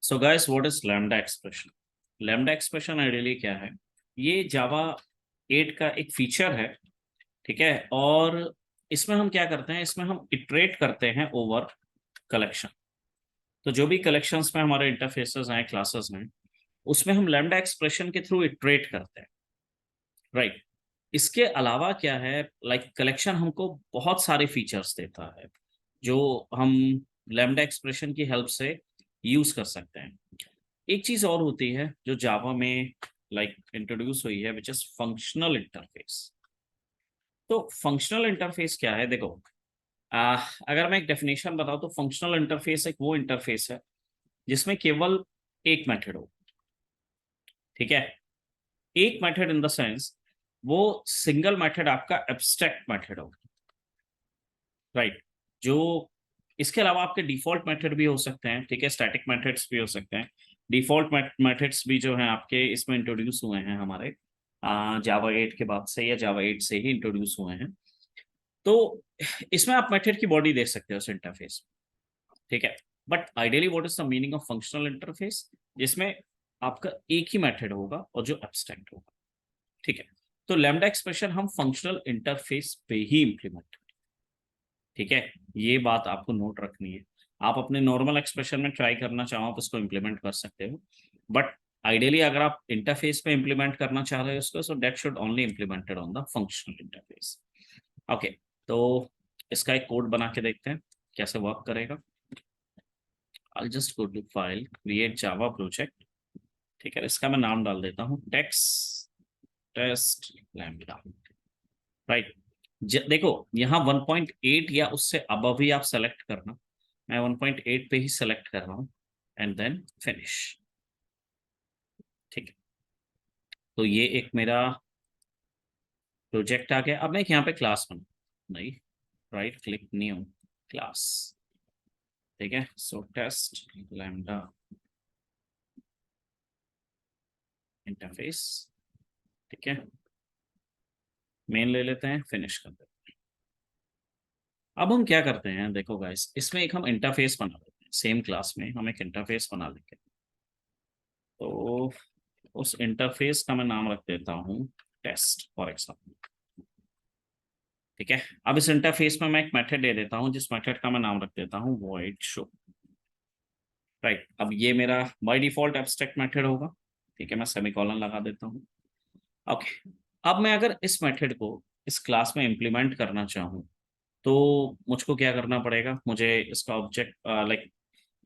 So guys, what is lambda expression? Lambda expression ideally क्या है? ये जावा 8 का एक फीचर है। ठीक है। और इसमें हम क्या करते हैं, इसमें हम इटरेट करते हैं ओवर कलेक्शन। तो जो भी कलेक्शंस में हमारे इंटरफेसेस हैं, क्लासेस हैं, उसमें हम लैम्डा एक्सप्रेशन के थ्रू इटरेट करते हैं। राइट। इसके अलावा क्या है, लाइक कलेक्शन हमको बहुत सारे फीचर्स देता है जो हम लैम्डा एक्सप्रेशन की हेल्प से यूज कर सकते हैं। एक चीज और होती है जो जावा में लाइक इंट्रोड्यूस हुई है, विच इज फंक्शनल इंटरफेस। तो फंक्शनल इंटरफेस क्या है? देखो, अगर मैं एक डेफिनेशन बताऊं तो फंक्शनल इंटरफेस एक वो इंटरफेस है जिसमें केवल एक मेथड हो। ठीक है। एक मेथड इन द सेंस, वो सिंगल मेथड आपका एब्स्ट्रैक्ट मेथड हो। राइट। जो इसके अलावा आपके डिफॉल्ट मेथड भी हो सकते हैं। ठीक है। स्टैटिक मेथड्स भी हो सकते हैं। डिफॉल्ट मेथड्स भी जो हैं आपके इसमें इंट्रोड्यूस हुए हैं हमारे जावा 8 के बाद से, या जावा 8 से ही इंट्रोड्यूस हुए हैं। तो इसमें आप मेथड की बॉडी देख सकते हो उस इंटरफेस। ठीक है। But ideally what is the meaning of functional interface? जिसमें आपका एक ही मेथड होगा और जो एब्स्ट्रैक्ट होगा। ठीक है। तो लैम्डा एक्सप्रेशन हम फंक्शनल इंटरफेस पे ही इंप्लीमेंट। ठीक है। ये बात आपको नोट रखनी है। आप अपने नॉर्मल एक्सप्रेशन में ट्राई करना चाहो, आप इसको इम्प्लीमेंट कर सकते हो। बट आइडियली अगर आप इंटरफेस पे इम्प्लीमेंट करना चाह रहे हो इसको, so that should only implemented on the functional interface. Okay. तो इसका एक कोड बना के देखते हैं कैसे वर्क करेगा। I just go to file, create Java project. ठीक है। इसका मैं नाम डाल देता हूँ टेक्स्ट टेस्ट लैम्डा। राइट। देखो, यहाँ 1.8 या उससे अबव ही आप सेलेक्ट करना। मैं 1.8 पे ही सेलेक्ट कर रहा हूँ एंड देन फिनिश। ठीक है। तो ये एक मेरा प्रोजेक्ट आ गया। अब मैं यहाँ पे क्लास बना, नहीं, राइट क्लिक, न्यू क्लास। ठीक है। सो टेस्ट लैम्डा इंटरफेस। ठीक है। मेन ले लेते हैं, फिनिश कर देते हैं। अब हम क्या करते हैं, देखो गाइस, इसमें एक हम इंटरफेस बना लेते हैं। सेम क्लास में हम एक इंटरफेस बना लेंगे। तो उस इंटरफेस का मैं नाम रख देता हूँ टेस्ट फॉर एग्जाम्पल। ठीक है। अब इस इंटरफेस में मैं एक मेथड दे देता हूँ जिस मेथड का मैं नाम रख देता हूँ void show। राइट। अब ये मेरा बाय डिफॉल्ट एब्स्ट्रैक्ट मेथड होगा। ठीक है। मैं सेमीकोलन लगा देता हूँ। ओके। अब मैं अगर इस मेथड को इस क्लास में इंप्लीमेंट करना चाहूँ तो मुझको क्या करना पड़ेगा? मुझे इसका ऑब्जेक्ट लाइक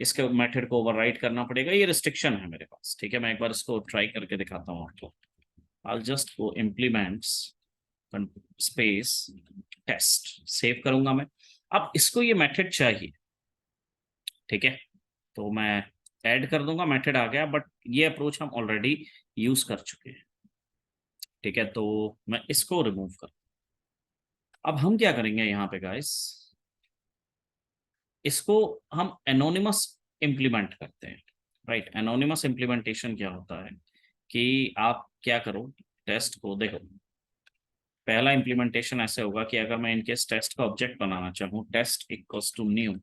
इसके मेथड को ओवरराइड करना पड़ेगा। ये रिस्ट्रिक्शन है मेरे पास। ठीक है। मैं एक बार इसको ट्राई करके दिखाता हूँ आपको। I'll just go implements space test, save करूंगा मैं। अब इसको ये मेथड चाहिए। ठीक है। तो मैं ऐड कर दूंगा, मेथड आ गया। बट ये अप्रोच हम ऑलरेडी यूज कर चुके हैं। ठीक है। तो मैं इसको रिमूव कर, अब हम क्या करेंगे यहाँ पे गाइस, इसको हम एनोनिमस इम्प्लीमेंट करते हैं। राइट। एनोनिमस इम्प्लीमेंटेशन क्या होता है कि आप क्या करो, टेस्ट को देखो। पहला इंप्लीमेंटेशन ऐसे होगा कि अगर मैं इनकेस टेस्ट का ऑब्जेक्ट बनाना चाहूँ, test equals to new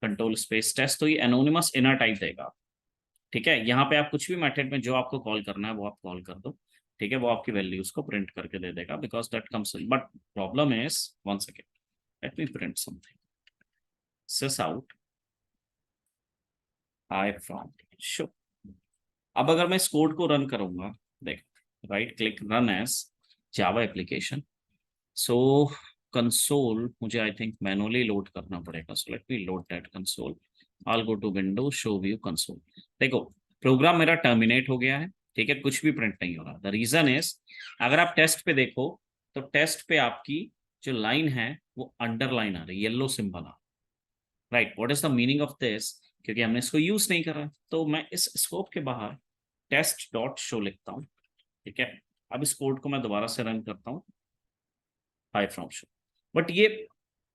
control space test, तो ये एनोनिमस इनर टाइप देगा। ठीक है। यहाँ पे आप कुछ भी मेथड में जो आपको कॉल करना है वो आप कॉल कर दो। ठीक है। वो आपकी वैल्यूज को प्रिंट करके दे देगा because that comes in. But problem is, one second, let me print something. Sysout hi from show. अब अगर मैं इस कोड को रन करूंगा, देख, right click, run as Java application. So console मुझे आई थिंक मैनुअली लोड करना पड़ेगा। So let me load that console. I'll go to window show view console. देखो, प्रोग्राम मेरा टर्मिनेट हो गया है। ठीक है। कुछ भी प्रिंट नहीं हो रहा। द रीजन इज, अगर आप टेस्ट पे देखो तो टेस्ट पे आपकी जो लाइन है वो अंडरलाइन आ रही है, येलो सिंबल आ। Right. What is the meaning of this? क्योंकि हमने इसको यूज नहीं करा। तो मैं इस स्कोप के बाहर टेस्ट डॉट शो लिखता हूँ। ठीक है। अब इस कोड को मैं दोबारा से रन करता हूँ, हाई फ्रॉम शो। बट ये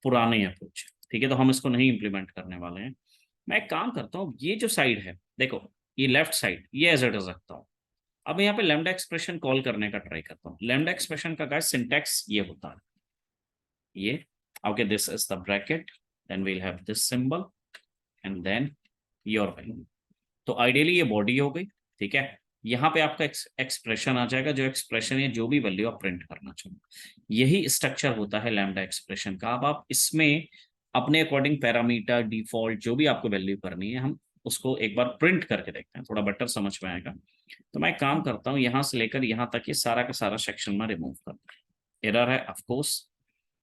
पुराने अप्रोच है। ठीक है। तो हम इसको नहीं इंप्लीमेंट करने वाले हैं। मैं एक काम करता हूँ, ये जो साइड है देखो, ये लेफ्ट साइड, ये एज इट इज रखता हूँ। अब यहाँ पे लैम्डा एक्सप्रेशन कॉल करने का ट्राई करता हूँ। लैम्डा एक्सप्रेशन का गाइस सिंटैक्स ये होता है, ये, okay, this is the bracket, then we'll have this symbol and then your value. तो आइडियली ये बॉडी हो गई, ठीक है। यहाँ पे आपका एक्सप्रेशन आ जाएगा, जो एक्सप्रेशन या जो भी वैल्यू आप प्रिंट करना चाहो, यही स्ट्रक्चर होता है लैम्डा एक्सप्रेशन का। अब आप इसमें अपने अकॉर्डिंग पैरामीटर डिफॉल्ट जो भी आपको वैल्यू करनी है, हम उसको एक बार प्रिंट करके देखते हैं, थोड़ा बेटर समझ में आएगा। तो मैं एक काम करता हूँ, यहाँ से लेकर यहाँ तक ये सारा का सारा सेक्शन में रिमूव करता हूँ। एरर है ऑफकोर्स,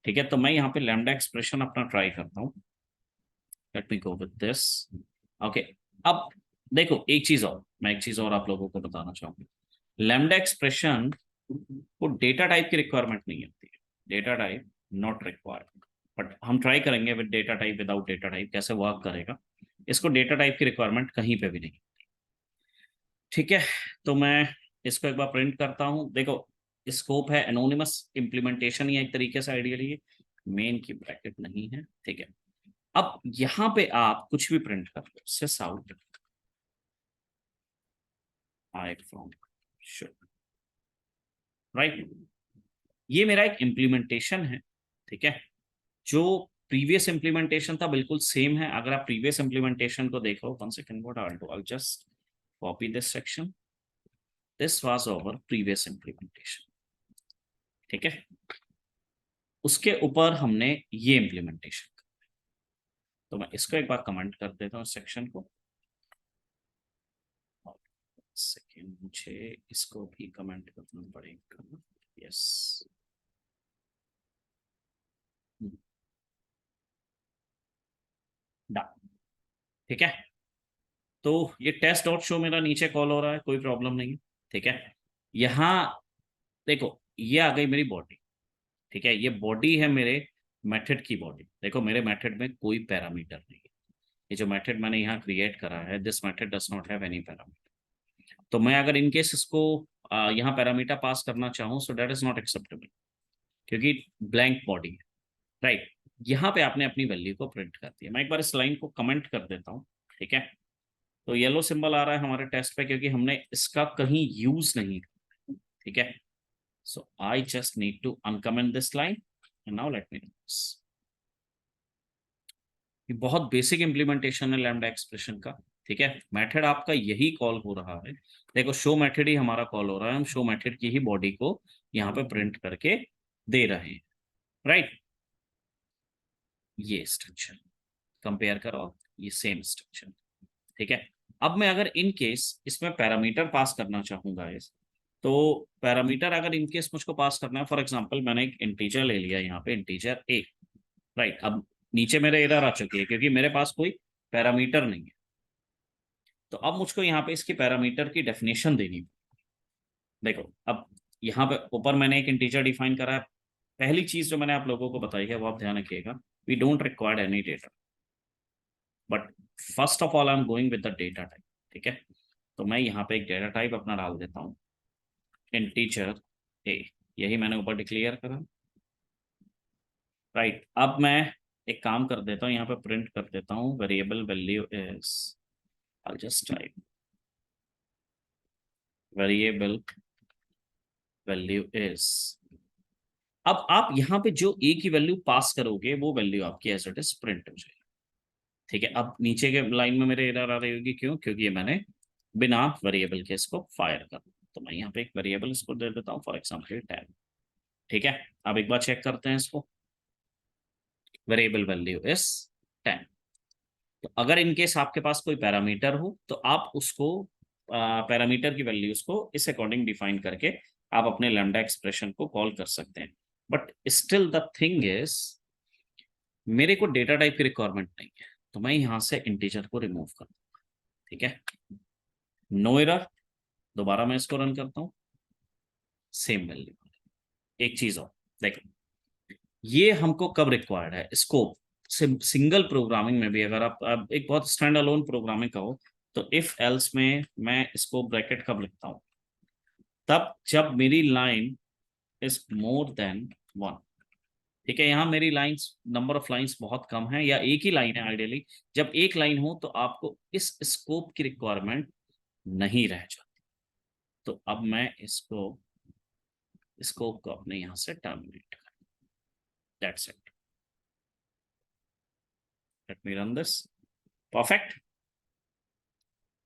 ठीक है। तो मैं यहाँ पे लैम्डा एक्सप्रेशन अपना ट्राई करता हूँ। Let me go with this. Okay, अब देखो एक चीज और, मैं एक चीज और आप लोगों को बताना चाहूंगा। लैम्डा एक्सप्रेशन को डेटा टाइप की रिक्वायरमेंट नहीं होती है, data type not required. But हम ट्राई करेंगे with data type, without data type कैसे वर्क करेगा। इसको डेटा टाइप की रिक्वायरमेंट कहीं पे भी नहीं, ठीक है। तो मैं इसको एक बार प्रिंट करता हूँ। देखो स्कोप है एनोनिमस इम्प्लीमेंटेशन, या एक तरीके से आइडियली मेन की ब्रैकेट नहीं है, ठीक है। अब यहाँ पे आप कुछ भी प्रिंट कर लो, सिस आउट आई फ्रॉम राइट। ये मेरा एक इम्प्लीमेंटेशन है, ठीक है। जो प्रीवियस इम्प्लीमेंटेशन था बिल्कुल सेम है। अगर आप प्रीवियस इम्प्लीमेंटेशन को देखो, one second, what I will do, I just copy this section, this was our previous implementation, ठीक है। उसके ऊपर हमने ये इम्प्लीमेंटेशन, तो मैं इसको एक बार कमेंट कर देता हूँ सेक्शन को। सेकेंड, मुझे इसको भी कमेंट करना पड़ेगा, यस। डन, ठीक है। तो ये टेस्ट डॉट शो मेरा नीचे कॉल हो रहा है, कोई प्रॉब्लम नहीं है, ठीक है। यहाँ देखो ये आ गई मेरी बॉडी, ठीक है। ये बॉडी है मेरे मेथड की बॉडी। देखो मेरे मेथड में कोई पैरामीटर नहीं है। ये जो मेथड मैंने यहाँ क्रिएट करा है, this method does not have any parameter. तो मैं अगर इनकेस इसको यहाँ पैरामीटर पास करना चाहूँ, so that is not acceptable, क्योंकि ब्लैंक बॉडी है, राइट। यहाँ पे आपने अपनी वैल्यू को प्रिंट कर दिया। मैं एक बार इस लाइन को कमेंट कर देता हूँ, ठीक है। तो येलो सिंबल आ रहा है हमारे टेस्ट पे, क्योंकि हमने इसका कहीं यूज नहीं, ठीक है। So I just need to uncomment this line and now let me do this. ये बहुत बेसिक इंप्लीमेंटेशन है लैम्डा एक्सप्रेशन का, ठीक है। मेथड आपका यही कॉल हो रहा है। देखो शो मेथड ही हमारा कॉल हो रहा है, हम शो मेथड की ही बॉडी को यहाँ पे प्रिंट करके दे रहे हैं, राइट। ये स्ट्रक्चर कंपेयर करो, ये सेम स्ट्रक्चर, ठीक है। अब मैं अगर इन केस इसमें पैरामीटर पास करना चाहूंगा इस, तो पैरामीटर अगर इन केस मुझको पास करना है, फॉर एग्जांपल मैंने एक इंटीजर ले लिया यहाँ पे, इंटीजर ए, राइट। अब नीचे मेरे एरर आ चुकी है, क्योंकि मेरे पास कोई पैरामीटर नहीं है। तो अब मुझको यहाँ पे इसकी पैरामीटर की डेफिनेशन देनी। देखो अब यहाँ पे ऊपर मैंने एक इंटीजर डिफाइन करा है। पहली चीज जो मैंने आप लोगों को बताई है वो आप ध्यान रखिएगा, we don't require any data, but first of all I am going with the data type, ठीक है। तो मैं यहाँ पे एक डेटा टाइप अपना डाल देता हूँ, इंटीजर ए, यही मैंने ऊपर डिक्लेयर करा, राइट। अब मैं एक काम कर देता हूँ, यहाँ पे प्रिंट कर देता हूँ variable value is, I just type variable value is. अब आप यहाँ पे जो ए की वैल्यू पास करोगे, वो वैल्यू आपकी एज इट इज प्रिंट हो जाएगी, ठीक है। अब नीचे के लाइन में मेरे एरर आ रही होगी, क्यों? क्योंकि ये मैंने बिना वेरिएबल के इसको फायर कर, तो मैं यहाँ पे एक वेरिएबल इसको दे देता हूँ, फॉर एग्जाम्पल 10, ठीक है। अब एक बार चेक करते हैं इसको, वेरिएबल वैल्यू इज 10। तो अगर इनकेस आपके पास कोई पैरामीटर हो, तो आप उसको पैरामीटर की वैल्यूज को इस अकॉर्डिंग डिफाइन करके आप अपने लैम्डा एक्सप्रेशन को कॉल कर सकते हैं। But still the thing is, मेरे को डेटा टाइप की रिक्वायरमेंट नहीं है, तो मैं यहाँ से इंटीजर को रिमूव कर दूंगा, ठीक है। No error. दोबारा मैं इसको रन करता हूँ, सेम वैल्यू। एक चीज और देखो, ये हमको कब रिक्वायर्ड है, स्कोप सिंगल प्रोग्रामिंग में भी, अगर आप एक बहुत स्टैंड अलोन प्रोग्रामिंग का हो, तो इफ एल्स में मैं इसको ब्रैकेट कब लिखता हूँ, तब जब मेरी लाइन इज मोर देन 1, ठीक है। यहाँ मेरी लाइंस, नंबर ऑफ लाइंस बहुत कम है, या एक ही लाइन है आइडियली। जब एक लाइन हो तो आपको इस स्कोप की रिक्वायरमेंट नहीं रह जाती। तो अब मैं इसको स्कोप को अपने यहाँ से टर्मिनेट कर, that's it. Let me run this, perfect.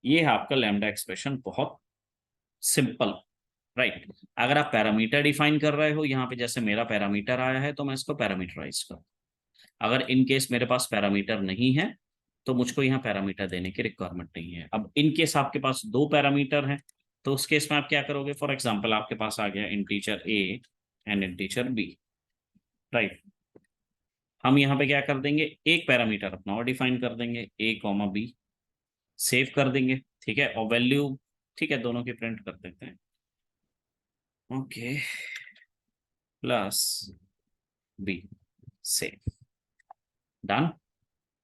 ये है आपका लैम्डा एक्सप्रेशन, बहुत सिंपल, राइट। अगर आप पैरामीटर डिफाइन कर रहे हो यहाँ पे, जैसे मेरा पैरामीटर आया है तो मैं इसको पैरामीटराइज करूँ। अगर इन केस मेरे पास पैरामीटर नहीं है तो मुझको यहाँ पैरामीटर देने की रिक्वायरमेंट नहीं है। अब इन केस आपके पास दो पैरामीटर हैं तो उस केस में आप क्या करोगे? फॉर एग्जाम्पल आपके पास आ गया integer A and integer B, right. हम यहाँ पे क्या कर देंगे? एक पैरामीटर अपना और डिफाइन कर देंगे, ए कॉमा बी, सेव कर देंगे, ठीक है। और वैल्यू, ठीक है, दोनों की प्रिंट कर देते हैं, okay, plus B, save, done.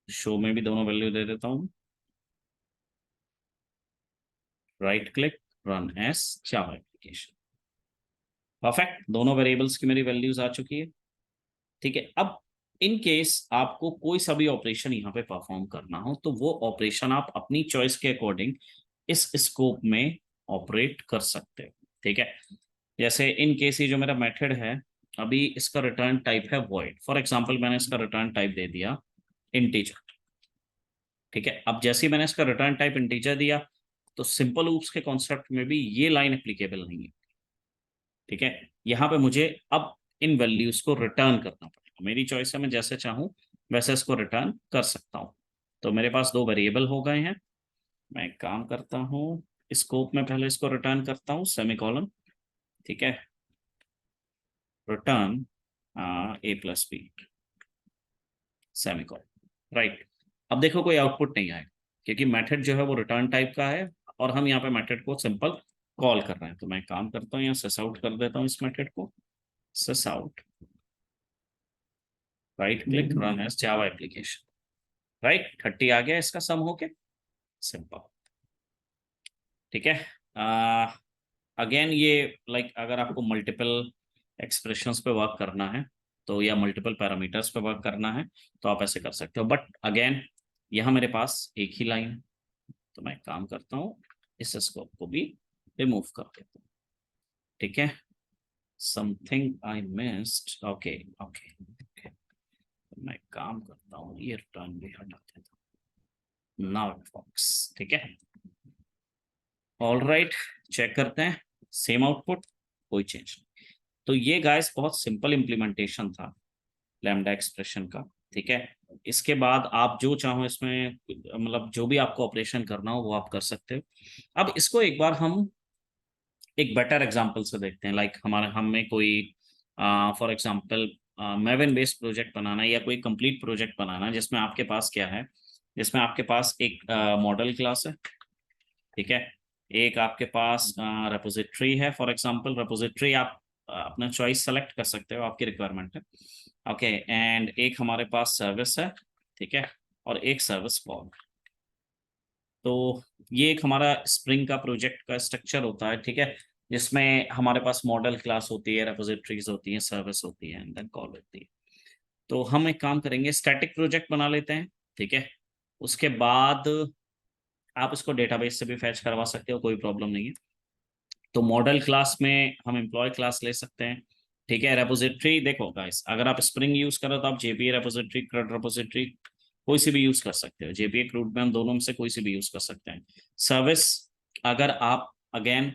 Show में भी दोनों वैल्यू दे देता हूँ, right click, run as Java application, perfect. दोनों वेरिएबल्स की मेरी वैल्यूज आ चुकी है, ठीक है। अब इन केस आपको कोई सा भी ऑपरेशन यहाँ पे परफॉर्म करना हो तो वो ऑपरेशन आप अपनी चॉइस के अकॉर्डिंग इस स्कोप में ऑपरेट कर सकते हो, ठीक है। जैसे इन केस ये जो मेरा मेथड है, अभी इसका रिटर्न टाइप है वॉइड, फॉर एग्जांपल मैंने इसका रिटर्न टाइप दे दिया इंटीजर, ठीक है। अब जैसे ही मैंने इसका रिटर्न टाइप इंटीजर दिया तो सिंपल लूप्स के कॉन्सेप्ट में भी ये लाइन एप्लीकेबल नहीं है, ठीक है। यहाँ पे मुझे अब इन वैल्यूज को रिटर्न करना पड़ेगा, मेरी चॉइस है, मैं जैसे चाहूँ वैसे इसको रिटर्न कर सकता हूँ। तो मेरे पास दो वेरिएबल हो गए हैं, मैं एक काम करता हूँ, स्कोप में पहले इसको रिटर्न करता हूँ, सेमीकोलन, ठीक है, रिटर्न ए प्लस बी, सेमीकोलन, राइट। अब देखो कोई आउटपुट नहीं आएगा क्योंकि मेथड जो है वो रिटर्न टाइप का है और हम यहाँ पे मेथड को सिंपल कॉल कर रहे हैं। तो मैं काम करता हूँ, यहाँ सस आउट कर देता हूँ इस मेथड को, sysout, right click, run as Java application, right. 30 आ गया इसका सम होके, सिंपल, ठीक है। अगेन ये लाइक अगर आपको मल्टीपल एक्सप्रेशंस पे वर्क करना है तो, या मल्टीपल पैरामीटर्स पे वर्क करना है तो आप ऐसे कर सकते हो, बट अगेन यहाँ मेरे पास एक ही लाइन है तो मैं काम करता हूँ, इस स्कोप को भी रिमूव कर देता हूँ, ठीक है। Something I missed, okay okay okay, मैं काम करता हूँ, ये रिटर्न भी हटा देता हूँ, नाउ इट वर्क्स, ठीक है। ऑल राइट, चेक करते हैं, सेम आउटपुट, कोई चेंज नहीं। तो ये गाइस बहुत सिंपल इम्प्लीमेंटेशन था लैम्डा एक्सप्रेशन का, ठीक है। इसके बाद आप जो चाहो इसमें, मतलब जो भी आपको ऑपरेशन करना हो वो आप कर सकते हो। अब इसको एक बार हम एक बेटर एग्जांपल से देखते हैं, लाइक हमारे हमें कोई फॉर एग्जांपल मैवन बेस्ड प्रोजेक्ट बनाना है या कोई कंप्लीट प्रोजेक्ट बनाना है जिसमें आपके पास क्या है, जिसमें आपके पास एक मॉडल क्लास है, ठीक है। एक आपके पास रेपोजिटरी है, फॉर एग्जांपल रेपोजिटरी आप अपना चॉइस सेलेक्ट कर सकते हो, आपकी रिक्वायरमेंट है, ओके। एंड एक हमारे पास सर्विस है, ठीक है, और एक सर्विस फॉर्म। तो ये एक हमारा स्प्रिंग का प्रोजेक्ट का स्ट्रक्चर होता है, ठीक है, जिसमें हमारे पास मॉडल क्लास होती है, रेपोजिटरीज होती हैं, सर्विस होती है, एंड देन कॉल होती है। तो हम एक काम करेंगे, स्टैटिक प्रोजेक्ट बना लेते हैं, ठीक है। उसके बाद आप इसको डेटाबेस से भी फैच करवा सकते हो, कोई प्रॉब्लम नहीं है। तो मॉडल क्लास में हम एम्प्लॉय क्लास ले सकते हैं, ठीक है। रेपोजिटरी देखो गाइस, अगर आप स्प्रिंग यूज करो तो आप जेपीए रेपोजिटरी, CRUD रेपोजिटरी, कोई सी भी यूज कर सकते हो, जेपीए क्रूड में हम दोनों में से कोई सी भी यूज कर सकते हैं। सर्विस, अगर आप अगेन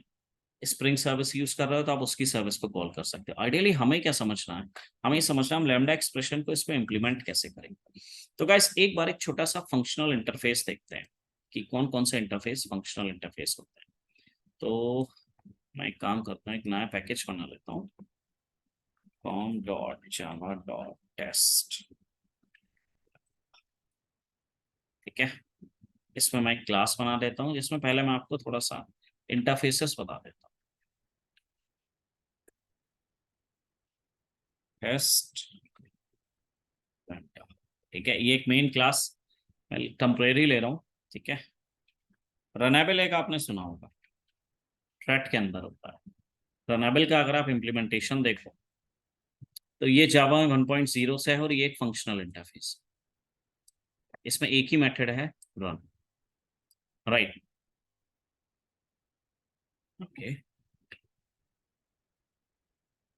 स्प्रिंग सर्विस यूज कर रहे हो तो आप उसकी सर्विस को कॉल कर सकते हो। आइडियली हमें क्या समझना है, हमें समझना है हम लैम्डा एक्सप्रेशन को इसमें इंप्लीमेंट कैसे करेंगे। तो गाइस एक बार एक छोटा सा फंक्शनल इंटरफेस देखते हैं कि कौन कौन से इंटरफेस फंक्शनल इंटरफेस होते हैं। तो मैं एक काम करता हूँ, एक नया पैकेज बना लेता हूँ, com.java.test, ठीक है। इसमें मैं एक क्लास बना देता हूँ जिसमें पहले मैं आपको थोड़ा सा इंटरफेसेस बता देता हूँ, टेस्ट, ठीक है। ये एक मेन क्लास मैं टेम्परेरी ले रहा हूँ, ठीक है। रनेबल एक आपने सुना होगा, थ्रेड के अंदर होता है। रनेबल का अगर आप इम्प्लीमेंटेशन देखो तो ये जावा में 1.0 से है और ये एक फंक्शनल इंटरफेस, इसमें एक ही मेथड है, रन, राइट, ओके।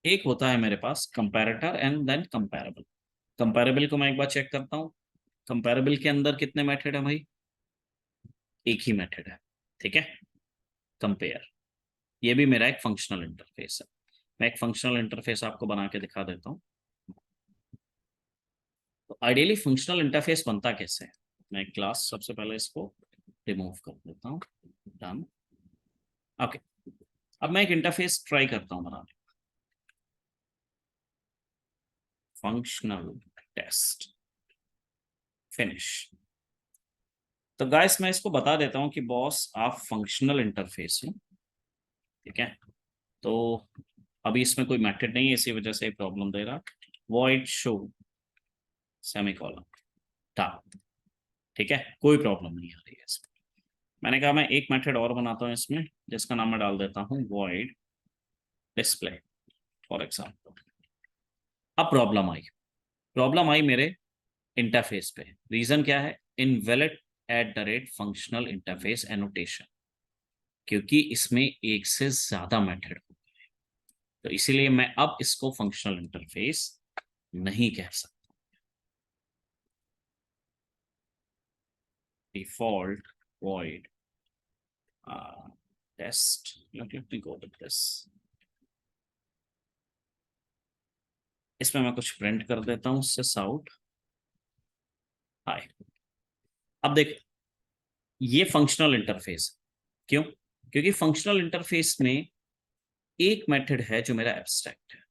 एक होता है मेरे पास comparator and then comparable. Comparable को मैं एक बार चेक करता हूँ, कंपैरेबल के अंदर कितने मेथड है भाई? एक ही मेथड है, ठीक है, कंपेयर। ये भी मेरा एक फंक्शनल इंटरफेस है। मैं एक फंक्शनल इंटरफेस आपको बना के दिखा देता हूँ। तो आइडियली फंक्शनल इंटरफेस बनता कैसे है? मैं क्लास सबसे पहले इसको रिमूव कर देता हूँ। डन। ओके, अब मैं एक इंटरफेस ट्राई करता हूँ बनाने। Functional test, finish. तो गाइस मैं इसको बता देता हूँ कि बॉस आप फंक्शनल इंटरफेस हो, ठीक है। तो अभी इसमें कोई मेथड नहीं है, इसी वजह से प्रॉब्लम दे रहा। वॉइड शो सेमीकोलन टैब, ठीक है, कोई प्रॉब्लम नहीं आ रही है इसमें। मैंने कहा मैं एक मेथड और बनाता हूँ इसमें, जिसका नाम मैं डाल देता हूँ वॉइड डिस्प्ले फॉर एग्जाम्पल। अब प्रॉब्लम आई मेरे इंटरफेस पे। रीजन क्या है? Invalid at the rate functional interface annotation, क्योंकि इसमें एक से ज्यादा मेथड, तो इसीलिए मैं अब इसको फंक्शनल इंटरफेस नहीं कह सकता। Default void test, let me go with this। इसमें मैं कुछ प्रिंट कर देता हूँ, सिस आउट हाय। अब देख, ये फंक्शनल इंटरफेस। क्यों? क्योंकि फंक्शनल इंटरफेस में एक मेथड है जो मेरा एब्स्ट्रैक्ट है,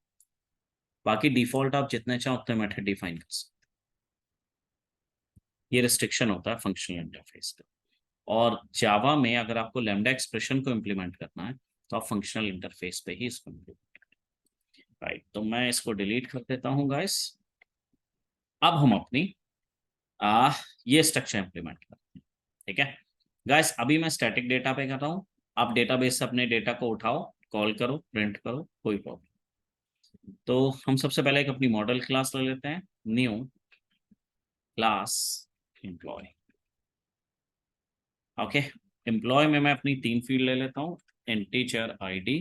बाकी डिफॉल्ट आप जितने चाहो उतने मेथड डिफाइन कर सकते। ये रिस्ट्रिक्शन होता है फंक्शनल इंटरफेस का। और जावा में अगर आपको लैम्डा एक्सप्रेशन को इम्प्लीमेंट करना है तो आप फंक्शनल इंटरफेस पे ही इसको इम्प्लीमेंट करें। राइट, तो मैं इसको डिलीट कर देता हूँ गाइस। अब हम अपनी आ, ये स्ट्रक्चर इम्प्लीमेंट करते हैं, ठीक है। गाइस अभी मैं स्टैटिक डेटा पे कर रहा हूँ, आप डेटाबेस से अपने डेटा को उठाओ, कॉल करो, प्रिंट करो, कोई प्रॉब्लम। तो हम सबसे पहले एक अपनी मॉडल क्लास ले लेते हैं, new class employee. Okay, employee में मैं अपनी तीन फील्ड ले लेता हूँ, integer ID,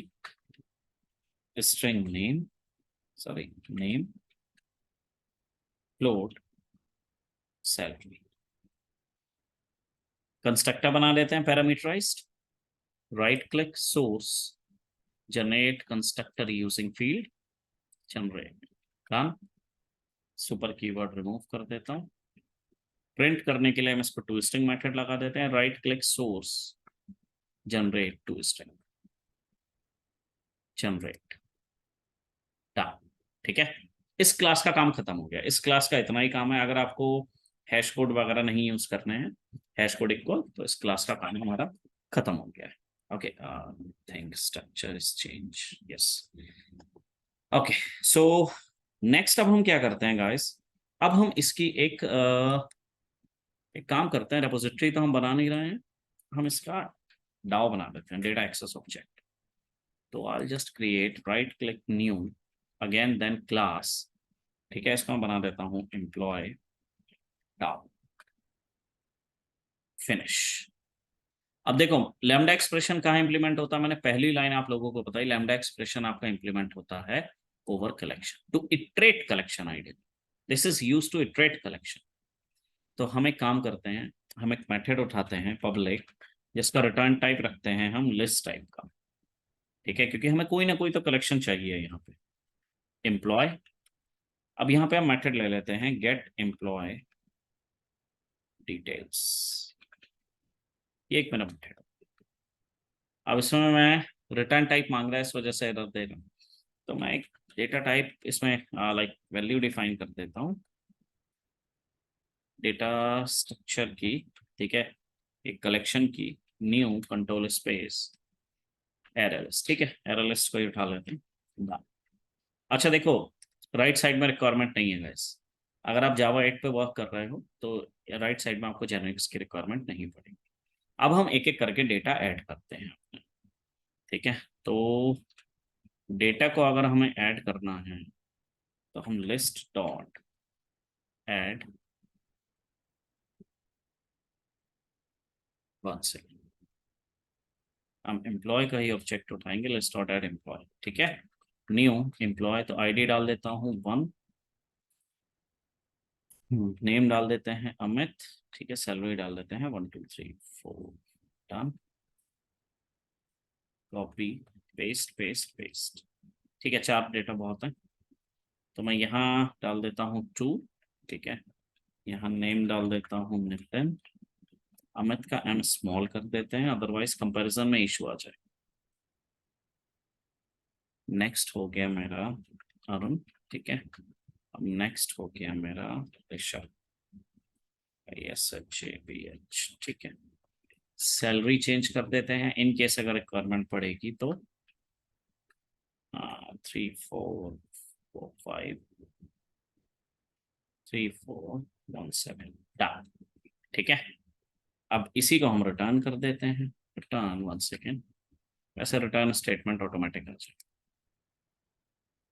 string name, sorry name, float, salary. Constructor बना लेते हैं parameterized, right click source, generate constructor using field, generate, done. Super keyword remove कर देता हूँ। प्रिंट करने के लिए हम इसको टू स्ट्रिंग मेथड लगा देते हैं, right click source, generate to string, generate, done, ठीक है। इस क्लास का काम खत्म हो गया। इस क्लास का इतना ही काम है। अगर आपको हैश कोड वगैरह नहीं यूज करने हैं, हैश कोड इक्वल, तो इस क्लास का काम हमारा खत्म हो गया है। Okay, think structure is change, yes. Okay, so next अब हम क्या करते हैं गाइस? अब हम इसकी एक काम करते हैं। रेपोजिटरी तो हम बना नहीं रहे हैं, हम इसका डाओ बना देते हैं, डेटा एक्सेस ऑब्जेक्ट। तो I just create, right click new, again then class, ठीक है। इसको मैं बना देता हूँ एम्प्लॉय डाउ, फिनिश। अब देखो लैम्डा एक्सप्रेशन कहाँ इंप्लीमेंट होता है? मैंने पहली लाइन आप लोगों को बताई, लैम्डा एक्सप्रेशन आपका इंप्लीमेंट होता है over collection, to iterate collection idea. This is use to iterate collection. तो हम एक काम करते हैं, हम एक मेथड उठाते हैं पब्लिक, जिसका रिटर्न टाइप रखते हैं हम लिस्ट टाइप का, ठीक है, क्योंकि हमें कोई ना कोई तो कलेक्शन चाहिए यहाँ पे। एम्प्लॉय, अब यहाँ पे हम मेथड ले लेते हैं गेट एम्प्लॉय डिटेल्स, ये एक मेरा मेथड। अब इसमें मैं रिटर्न टाइप मांग रहा है, इस वजह से एरर दे रहा हूँ। तो मैं एक डेटा टाइप इसमें लाइक वैल्यू डिफाइन कर देता हूँ, डेटा स्ट्रक्चर की, ठीक है, एक कलेक्शन की, न्यू कंट्रोल स्पेस एररलिस्ट, ठीक है, एररलिस्ट को ही उठा लेते हैं। हाँ। अच्छा देखो, राइट साइड में रिक्वायरमेंट नहीं है गाइस। अगर आप जावा 8 पे वर्क कर रहे हो तो राइट साइड में आपको जेनेरिक्स की रिक्वायरमेंट नहीं पड़ेगी। अब हम एक एक करके डेटा ऐड करते हैं, ठीक है। तो डेटा को अगर हमें ऐड करना है तो हम list dot add, one second, हम एम्प्लॉय का ही ऑब्जेक्ट उठाएंगे, लिस्ट डॉट ऐड एम्प्लॉय, ठीक है। न्यू एम्प्लॉय, तो आईडी डाल देता हूँ 1, नेम डाल देते हैं अमित, ठीक है, सैलरी डाल देते हैं 1 2 3 4, done. Copy paste paste paste. ठीक है, 4 डेटा बहुत है, तो मैं यहाँ डाल देता हूँ 2। ठीक है, यहाँ नेम डाल देता हूँ नितिन। अमित का एम स्मॉल कर देते हैं, अदरवाइज कंपैरिजन में इशू आ जाए। नेक्स्ट हो गया मेरा अरुण। ठीक है, अब नेक्स्ट हो गया मेरा ऋषभ, ISHABH। ठीक है, सैलरी चेंज कर देते हैं इन केस अगर रिक्वायरमेंट पड़ेगी तो। 34453417 डान। ठीक है, अब इसी को हम रिटर्न कर देते हैं। रिटर्न 1 सेकेंड, वैसे रिटर्न स्टेटमेंट ऑटोमेटिक आ जाए।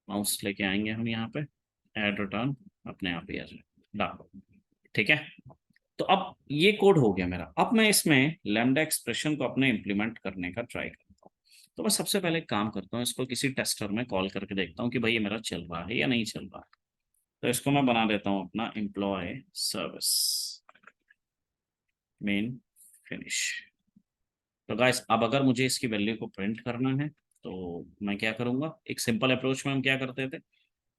माउस लेके आएंगे हम यहाँ पे, ऐड रिटर्न अपने आप ही आ जाए डान। ठीक है, तो अब ये कोड हो गया मेरा। अब मैं इसमें लैम्डा एक्सप्रेशन को अपने इम्प्लीमेंट करने का ट्राई करता हूँ। तो मैं सबसे पहले एक काम करता हूँ, इसको किसी टेस्टर में कॉल करके देखता हूँ कि भाई ये मेरा चल रहा है या नहीं चल रहा है। तो इसको मैं बना देता हूँ अपना एम्प्लॉय सर्विस मेन फिनिश। तो गाइस, अब अगर मुझे इसकी वैल्यू को प्रिंट करना है तो मैं क्या करूँगा, एक सिंपल अप्रोच में हम क्या करते थे,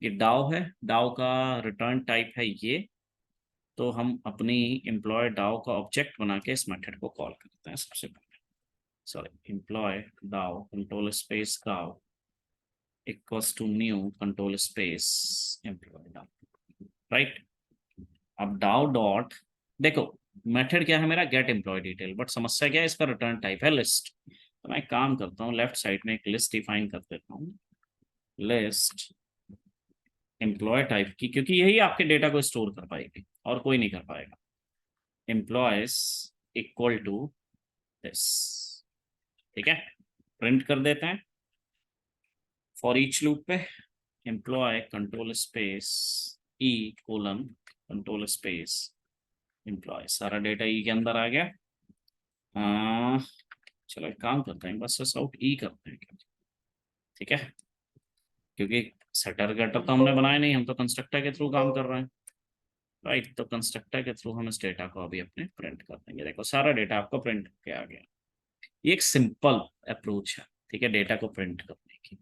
ये डाउ है, डाउ का रिटर्न टाइप है ये। तो हम अपनी एम्प्लॉय डाउ का ऑब्जेक्ट बना के इस मेथड को कॉल करते हैं सबसे पहले। Sorry, employee dao control space dao equals to new control space employee dao. Right, अब डाउ डॉट, देखो मेथड क्या है मेरा, गेट एम्प्लॉय डिटेल, बट समस्या क्या है, इसका रिटर्न टाइप है लिस्ट। तो मैं एक काम करता हूँ, लेफ्ट साइड में एक लिस्ट डिफाइन कर देता हूँ, लिस्ट एम्प्लॉय टाइप की, क्योंकि यही आपके डेटा को स्टोर कर पाएगी और कोई नहीं कर पाएगा। Employees equal to this. ठीक है, प्रिंट कर देते हैं फॉर ईच लूप पे, employee control space E colon control space employee, सारा डेटा ई के अंदर आ गया। चलो एक काम करते हैं, बस आउट ई करते हैं। ठीक है, क्योंकि सेटर गेटर तो हमने बनाया नहीं, हम तो कंस्ट्रक्टर के थ्रू काम कर रहे हैं। राइट, तो कंस्ट्रक्टर के थ्रू हम इस डेटा को अभी अपने प्रिंट कर देंगे। देखो सारा डेटा आपको प्रिंट होके आ गया। ये एक सिंपल अप्रोच है, ठीक है, डेटा को प्रिंट करने की।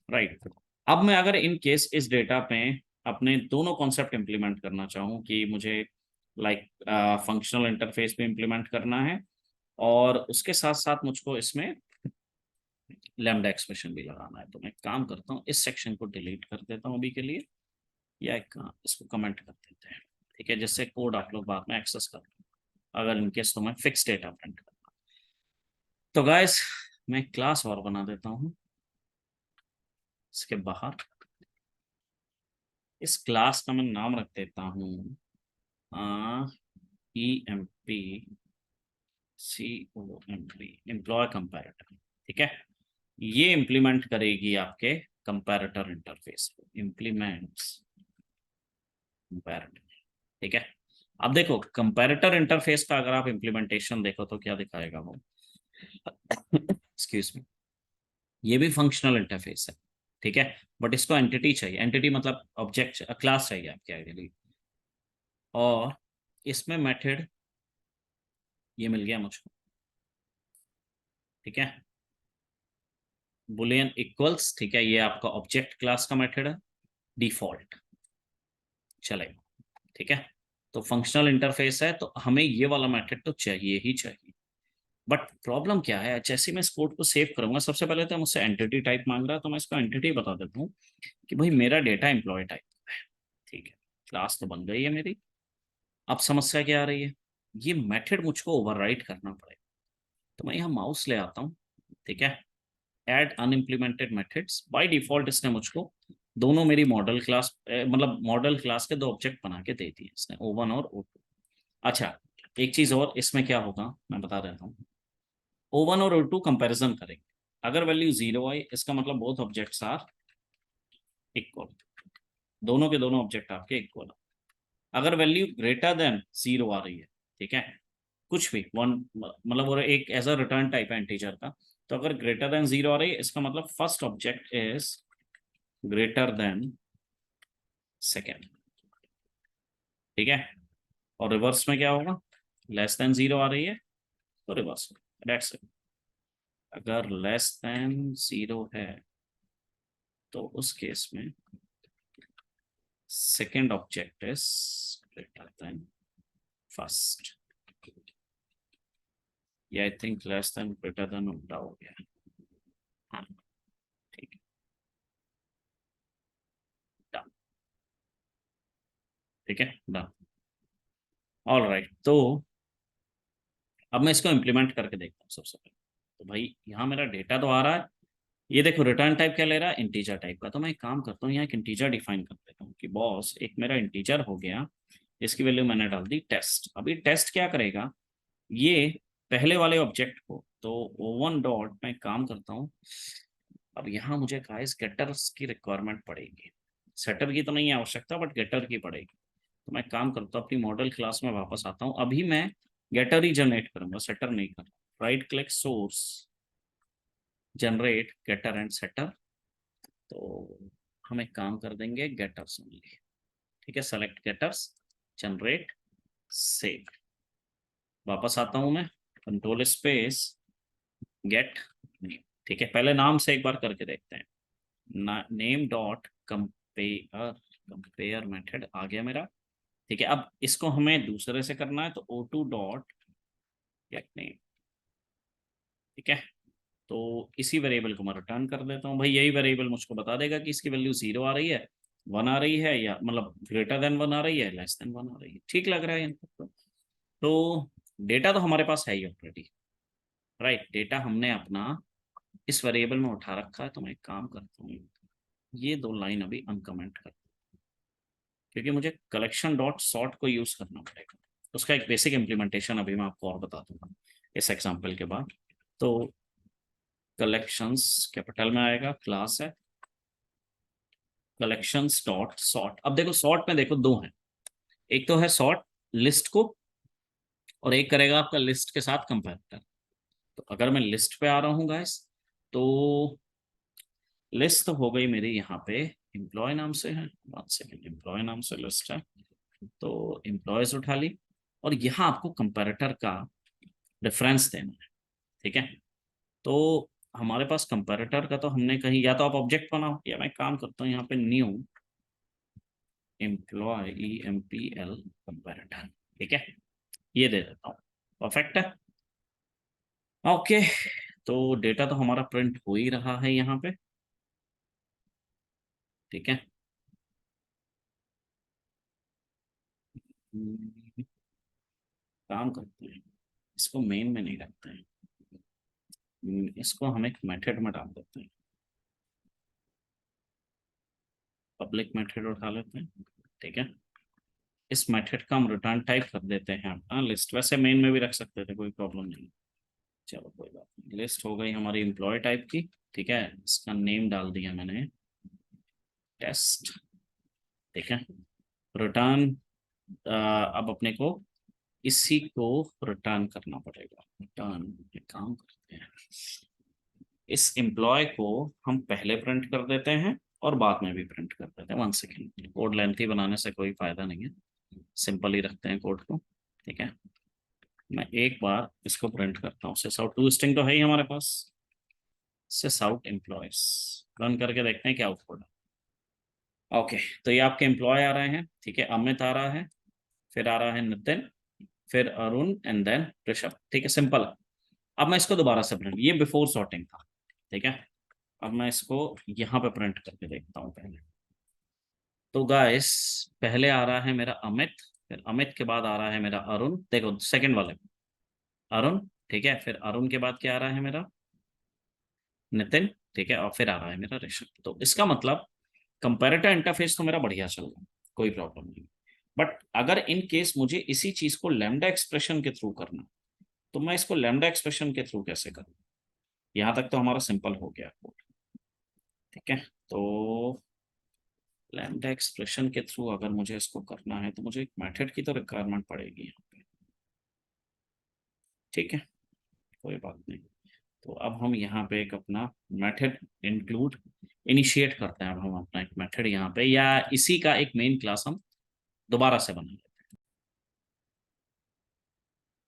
राइट, अब मैं अगर इन केस इस डेटा पे अपने दोनों कॉन्सेप्ट इंप्लीमेंट करना चाहूँ कि मुझे लाइक फंक्शनल इंटरफेस पे इंप्लीमेंट करना है और उसके साथ साथ मुझको इसमें लैम्डा एक्सप्रेशन भी लगाना है, तो मैं काम करता हूँ इस सेक्शन को डिलीट कर देता हूँ अभी के लिए, या इसको कमेंट कर देते हैं। ठीक है, जिससे कोड आप लोग बाद में एक्सेस कर लें अगर इनकेस तुम्हें फिक्स डेटा प्रिंट करना। तो गाइस, मैं क्लास और बना देता हूँ इसके बाहर। इस क्लास का मैं नाम रख देता हूँ EMP एम्प्लॉय कंपैरेटर। ठीक है, ये इंप्लीमेंट करेगी आपके कंपैरेटर इंटरफेस को, इम्प्लीमेंट्स कंपैरेटर। ठीक है, अब देखो कंपैरेटर इंटरफेस का अगर आप इम्प्लीमेंटेशन देखो तो क्या दिखाएगा वो, एक्सक्यूज मी, ये भी फंक्शनल इंटरफेस है। ठीक है, बट इसको एंटिटी चाहिए, एंटिटी मतलब ऑब्जेक्ट क्लास चाहिए आपके आइडियली, और इसमें मेथड ये मिल गया मुझको। ठीक है, बुलियन इक्वल्स, ठीक है, ये आपका ऑब्जेक्ट क्लास का मेथड है, डिफॉल्ट चलेगा। ठीक है, तो फंक्शनल इंटरफेस है तो हमें ये वाला मेथड तो चाहिए ही चाहिए। बट प्रॉब्लम क्या है, जैसे मैं इस कोड को सेव करूंगा, सबसे पहले तो मुझसे एंटिटी टाइप मांग रहा है, तो मैं इसको एंटिटी बता देता हूँ कि भाई मेरा डेटा एम्प्लॉय टाइप है। ठीक है, क्लास तो बन गई है मेरी। अब समस्या क्या आ रही है, ये मेथड मुझको ओवरराइट करना पड़ेगा। तो मैं यहाँ माउस ले आता हूँ। ठीक है, ऐड अनइम्प्लीमेंटेड मेथड्स, बाय डिफॉल्ट इसने मुझको दोनों मेरी मॉडल क्लास मतलब मॉडल क्लास के दो ऑब्जेक्ट बना के दे दिए इसने, O1 और O2। अच्छा, एक चीज और इसमें क्या होगा मैं बता देता हूँ। O1 और O2 कंपैरिजन करेंगे, अगर वैल्यू 0 आई इसका मतलब बोथ ऑब्जेक्ट्स आर इक्वल, दोनों के दोनों ऑब्जेक्ट आपके इक्वल। अगर वैल्यू ग्रेटर देन 0 आ रही है, ठीक है, कुछ भी वन मतलब वो एक एज अ रिटर्न टाइप है इंटीजर का, तो अगर ग्रेटर देन 0 आ रही है इसका मतलब first object is greater then second. ठीक है, और रिवर्स में क्या होगा, लेस देन 0 आ रही है तो रिवर्स, दैट्स इट। अगर लेस देन 0 है तो उस केस में second object is greater than first. ये I think less than greater than उल्टा हो गया। हाँ, ठीक है, डन। ठीक है, डन। ऑल राइट, तो अब मैं इसको इम्प्लीमेंट करके देखता हूँ सबसे पहले। तो भाई यहाँ मेरा डेटा तो आ रहा है, ये देखो रिटर्न टाइप क्या ले रहा है, इंटीजर टाइप का। तो मैं एक काम करता हूँ, यहाँ एक इंटीजर डिफाइन कर देता हूँ कि बॉस एक मेरा इंटीजर हो गया, इसकी वैल्यू मैंने डाल दी टेस्ट। अभी टेस्ट क्या करेगा, ये पहले वाले ऑब्जेक्ट को, तो O1 डॉट मैं काम करता हूँ। अब यहाँ मुझे गाइस गेटर्स की रिक्वायरमेंट पड़ेगी, सेटर की तो नहीं है आवश्यकता, बट गेटर की पड़ेगी। तो मैं काम करता हूँ, अपनी मॉडल क्लास में वापस आता हूँ। अभी मैं गेटर ही जनरेट करूंगा, सेटर नहीं कर। Right click source, generate getter and setter. तो हम एक काम कर देंगे, गेटर्स ओनली। ठीक है, सेलेक्ट गेटर्स, जनरेट, सेव। वापस आता हूं मैं, कंट्रोल स्पेस गेट नेम। ठीक है, पहले नाम से एक बार करके देखते हैं। Name dot compare, compare method आ गया मेरा। ठीक है, अब इसको हमें दूसरे से करना है, तो O2 डॉट गेट नेम। ठीक है, तो इसी वेरिएबल को मैं रिटर्न कर देता हूँ। भाई यही वेरिएबल मुझको बता देगा कि इसकी वैल्यू 0 आ रही है, 1 आ रही है, या मतलब ग्रेटर देन 1 आ रही है, लेस देन 1 आ रही है। ठीक लग रहा है इनपुट तो डेटा तो हमारे पास है ही ऑलरेडी। राइट, डेटा हमने अपना इस वेरिएबल में उठा रखा है। तो मैं एक काम करता हूँ, ये दो लाइन अभी अनकमेंट कर, क्योंकि मुझे कलेक्शन डॉट सॉर्ट को यूज करना पड़ेगा। उसका एक बेसिक इम्प्लीमेंटेशन अभी मैं आपको और बता दूंगा इस एग्जाम्पल के बाद। तो कलेक्शंस कैपिटल में आएगा, क्लास है कलेक्शंस डॉट सॉर्ट। अब देखो सॉर्ट में देखो दो हैं, एक तो है सॉर्ट लिस्ट को, और एक करेगा आपका लिस्ट के साथ कंपेरेटर। तो अगर मैं लिस्ट पे आ रहा हूँ गाइस, तो लिस्ट तो हो गई मेरी यहाँ पे, एम्प्लॉय नाम से है, 1 सेकेंड, एम्प्लॉय नाम से लिस्ट है, तो एम्प्लॉयज उठा ली। और यहाँ आपको कंपेरेटर का रेफरेंस देना है। ठीक है, तो हमारे पास कंपेरेटर का तो हमने कहीं, या तो आप ऑब्जेक्ट बनाओ, या मैं काम करता हूँ यहाँ पे न्यू एम्प्लॉय EMPL कंपेरेटर। ठीक है, ये दे देता हूँ, परफेक्ट है। ओके, तो डेटा तो हमारा प्रिंट हो ही रहा है यहाँ पे। ठीक है, काम करते हैं, इसको मेन में नहीं रखते हैं, इसको हम एक मेथड में डाल देते हैं, पब्लिक मेथड उठा लेते हैं। ठीक है, इस मेथड का हम रिटर्न टाइप कर देते हैं अपना लिस्ट। वैसे मेन में भी रख सकते थे, कोई प्रॉब्लम नहीं। चलो कोई बात नहीं, लिस्ट हो गई हमारी एम्प्लॉय टाइप की। ठीक है, इसका नेम डाल दिया मैंने टेस्ट। ठीक है, रिटर्न, अब अपने को इसी को रिटर्न करना पड़ेगा। रिटर्न, एक काम करते हैं, इस एम्प्लॉय को हम पहले प्रिंट कर देते हैं और बाद में भी प्रिंट कर देते हैं। 1 सेकेंड, कोड लेंथी बनाने से कोई फायदा नहीं है, सिंपल ही रखते हैं कोड को। ठीक है, मैं एक बार इसको प्रिंट करता हूँ। सिस आउट टू स्ट्रिंग तो है ही हमारे पास, सिस आउट एम्प्लॉयज। रन करके देखते हैं क्या आउटपुट है। ओके, तो ये आपके एम्प्लॉय आ रहे हैं। ठीक है, अमित आ रहा है, फिर आ रहा है नितिन, फिर अरुण एंड देन ऋषभ। ठीक है, सिंपल है। अब मैं इसको दोबारा से प्रिंट, ये बिफोर सॉर्टिंग था। ठीक है, अब मैं इसको यहाँ पे प्रिंट करके देखता हूँ पहले। तो गाइस, पहले आ रहा है मेरा अमित, फिर अमित के बाद आ रहा है मेरा अरुण, देखो सेकंड वाले में अरुण। ठीक है, फिर अरुण के बाद क्या आ रहा है मेरा नितिन। ठीक है, और फिर आ रहा है मेरा ऋषभ। तो इसका मतलब कंपैरेटर इंटरफेस तो मेरा बढ़िया चल रहा है, कोई प्रॉब्लम नहीं। बट अगर इन केस मुझे इसी चीज को लैम्डा एक्सप्रेशन के थ्रू करना, तो मैं इसको लैम्डा एक्सप्रेशन के थ्रू कैसे करूँ। यहाँ तक तो हमारा सिंपल हो गया कोड। ठीक है, तो लैम्डा एक्सप्रेशन के थ्रू अगर मुझे इसको करना है, तो मुझे एक मेथड की तो रिक्वायरमेंट पड़ेगी यहाँ पे। ठीक है, कोई बात नहीं। तो अब हम यहाँ पे एक अपना मेथड इंक्लूड इनिशिएट करते हैं। अब हम अपना एक मेथड यहाँ पे, या इसी का एक मेन क्लास हम दोबारा से बना लेते हैं।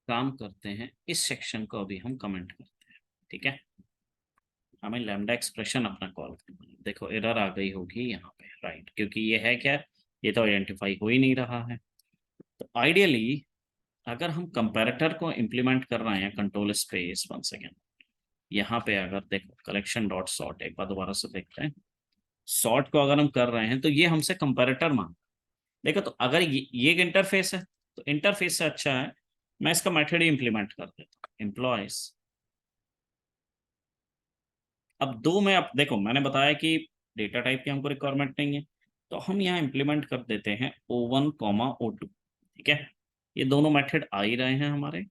काम करते हैं, इस सेक्शन को अभी हम कमेंट करते हैं। ठीक है, हमें लैम्डा एक्सप्रेशन अपना कॉल करना है। देखो एरर आ गई होगी यहाँ पे, राइट, क्योंकि ये है क्या, ये तो आइडेंटिफाई हो ही नहीं रहा है। तो आइडियली अगर हम कंपैरेटर को इम्प्लीमेंट कर रहे हैं, कंट्रोल स्पेस, वन सेकेंड, यहाँ पे अगर देखो कलेक्शन डॉट सॉर्ट, एक बार दोबारा से देखते हैं, सॉर्ट को अगर हम कर रहे हैं तो ये हमसे कंपैरेटर मांग, देखो तो अगर ये एक इंटरफेस है तो इंटरफेस से अच्छा है मैं इसका मेथड ही इंप्लीमेंट कर देता हूँ, एम्प्लॉयज। अब दो में, अब देखो मैंने बताया कि डेटा टाइप की हमको रिक्वायरमेंट नहीं है, तो हम यहाँ इंप्लीमेंट कर देते हैं O1 कॉमा O2, ठीक है। ये दोनों मेथड आ ही रहे हैं हमारे,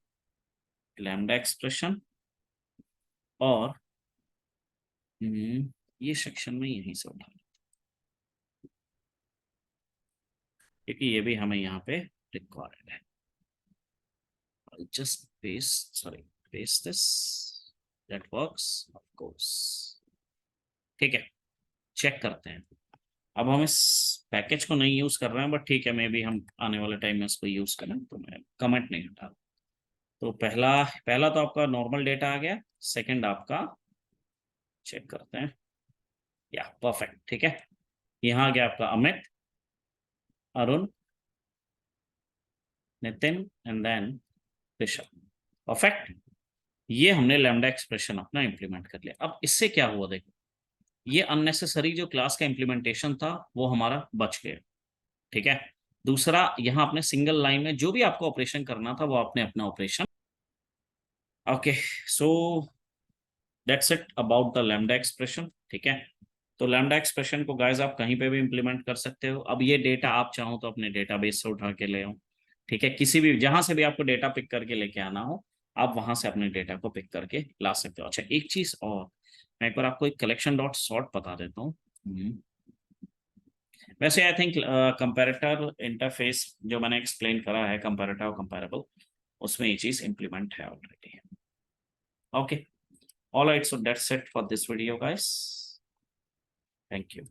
लैम्डा एक्सप्रेशन और ये सेक्शन में यहीं से उठा, क्योंकि ये भी हमें यहाँ पे रिक्वायर्ड है। just paste, sorry, paste this, that works, of course, ठीक है। चेक करते हैं, अब हम इस पैकेज को नहीं यूज कर रहे हैं, बट ठीक है, मे बी हम आने वाले टाइम में इसको यूज करें, तो मैं कमेंट नहीं हटा। तो पहला पहला तो आपका नॉर्मल डेटा आ गया, सेकंड आपका चेक करते हैं, या परफेक्ट, ठीक है। यहाँ आ गया आपका Amit, Arun, Nitin and then Rishabh, perfect. ये हमने लैम्डा एक्सप्रेशन अपना इंप्लीमेंट कर लिया। अब इससे क्या हुआ, देखो ये अननेसेसरी जो क्लास का इंप्लीमेंटेशन था वो हमारा बच गया, ठीक है। दूसरा, यहाँ आपने सिंगल लाइन में जो भी आपको ऑपरेशन करना था वो आपने अपना operation, okay. So that's it about the lambda expression, ठीक है। तो लैम्डा एक्सप्रेशन को गाइस आप कहीं पे भी इंप्लीमेंट कर सकते हो। अब ये डेटा आप चाहो तो अपने डेटाबेस से उठा के ले आओ, ठीक है, किसी भी जहां से भी आपको डेटा पिक करके लेके आना हो, आप वहां से अपने डेटा को पिक करके ला सकते हो। अच्छा एक चीज और, मैं एक बार आपको एक कलेक्शन डॉट सॉर्ट बता देता हूँ। वैसे आई थिंक कंपैरेटर इंटरफेस जो मैंने एक्सप्लेन करा है, कंपैरेटर और कंपैरेबल, उसमें ये चीज इंप्लीमेंट है already. Okay, alright, so that's it for this video guys, thank you.